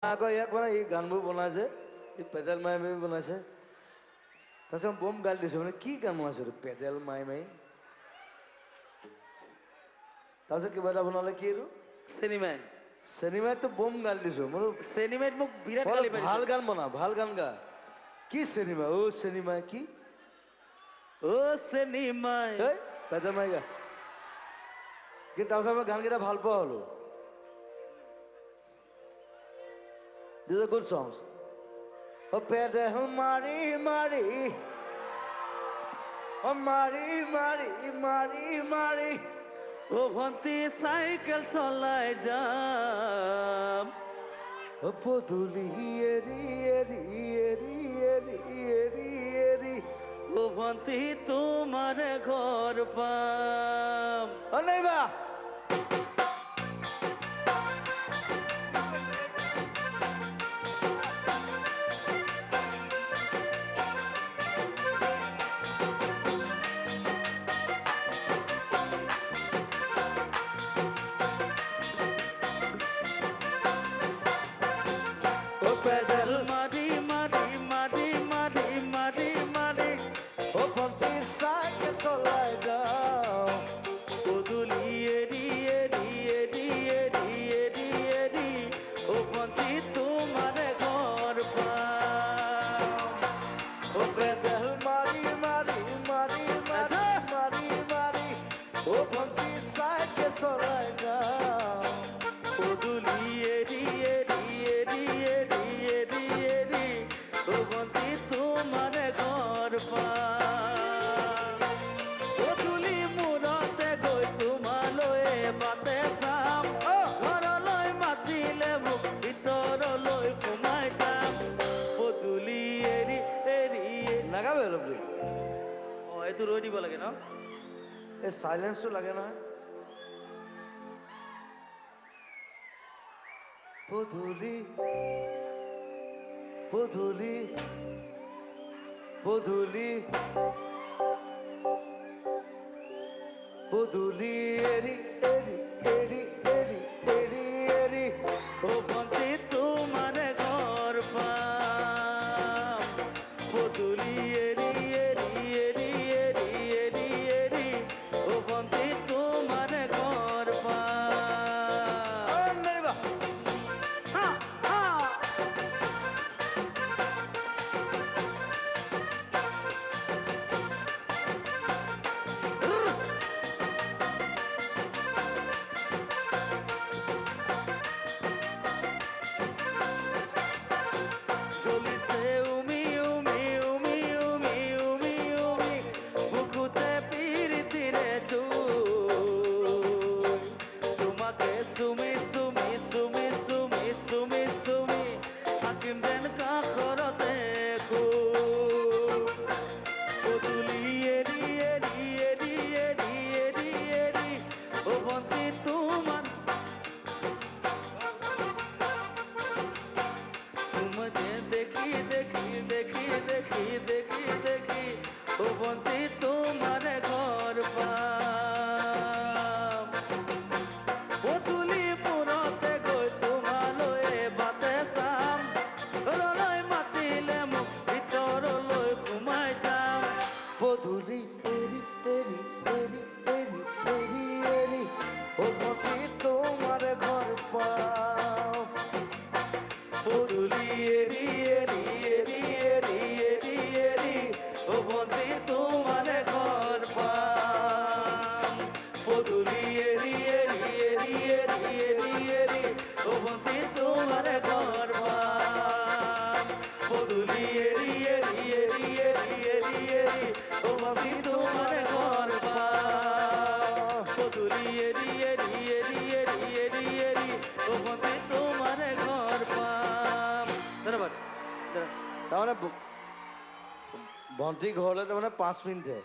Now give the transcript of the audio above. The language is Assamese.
আকৌ ইয়াক মানে এই গানবোৰ বনাইছে এই পেডেল মাৰি মাৰি বনাইছে তাৰপিছত বম গালি দিছে মানে কি গান বনাইছে পেডেল মাৰি মাৰি তাৰপিছত কিবা এটা বনালে কি এইটো চেনিমাইতো বম গালি দিছো মই চেনিমাইত মোক বিৰাট গালি পাৰিছে ভাল গান বনা ভাল গান গা কি চেনিমা অ চেনিমাই কি অ চেনিমাই এই পেডেল মাৰি গা কিন্তু তাৰপিছত মই গানকেইটা ভাল পোৱা হলো These are good songs. Oh, pedal mari mari, oh mari mari mari mari. O ভন্তি cycle চলাই যাম Oh, poduli eri eri eri eri eri eri. ও ভন্তি তোমার ঘর পাম Oh, neighbor. pedal mari mari mari mari mari mari o ponti cycle চলাই যাও poduli eri eri eri eri eri eri ও ponti তোমার ঘর পাম o pedal mari mari mari mari mari mari o ponti cycle চলাই যাও poduli eri eri eri eri eri eri ও ponti তোমার ঘর পাম পদুলি মূৰতে গৈ তোমালৈ বাটে চাম ঘৰলৈ মাতিলে মোক ভিতৰলৈ সোমাই যাম পদুলি এৰি এৰি নাগাবে অলপ দেৰি এইটো ৰৈ দিব লাগে ন এই সাইলেন্সটো লাগে নহয় পদুলি পদুলি পদুলি পদুলি এরি এরি এরি এরি এরি এরি ও ভন্তি তোমার ঘর পাম পদুলি এরি এরি এরি এরি এরি এরি ও ভন্তি তোমার ঘর পাম হা হা চলিছে উমি উমি উমি উমি উমি উমি বুকুতে পিরিতিরে চুই তোমাকে চুমি চুমি চুমি চুমি চুমি চুমি থাকিম যেন কাষৰতে পদুলি এৰি এৰি এৰি এৰি এৰি এৰি ও ভন্তি তোমার तुमसे देखी देखी देखी देखी देखी देखी ओ बंती तुम्हारे घर पाम পদুলি মূৰতে গৈ তোমালৈ বাটে চাম ঘৰলৈ মাতিলে মোক ভিতৰলৈ সোমাই যাম পদুলি এরি এরি এরি এরি এরি এরি ও মতি তোমার ঘর পাও পদুলি এরি এরি এরি এরি এরি এরি ও বন্তি তোমার ঘর পাম পদুলি এরি এরি এরি এরি এরি এরি ও বন্তি তোমার ঘর পাম পদুলি এরি এরি এরি এরি এরি এরি ও বন্তি তোমার ঘর পাম পদুলি এরি এরি এরি এরি এরি এরি ও বন্তি তোমার ঘর পাম ধন্যবাদ তাৰমানে ভণ্টি ঘৰলৈ তাৰমানে 5 মিনিট হে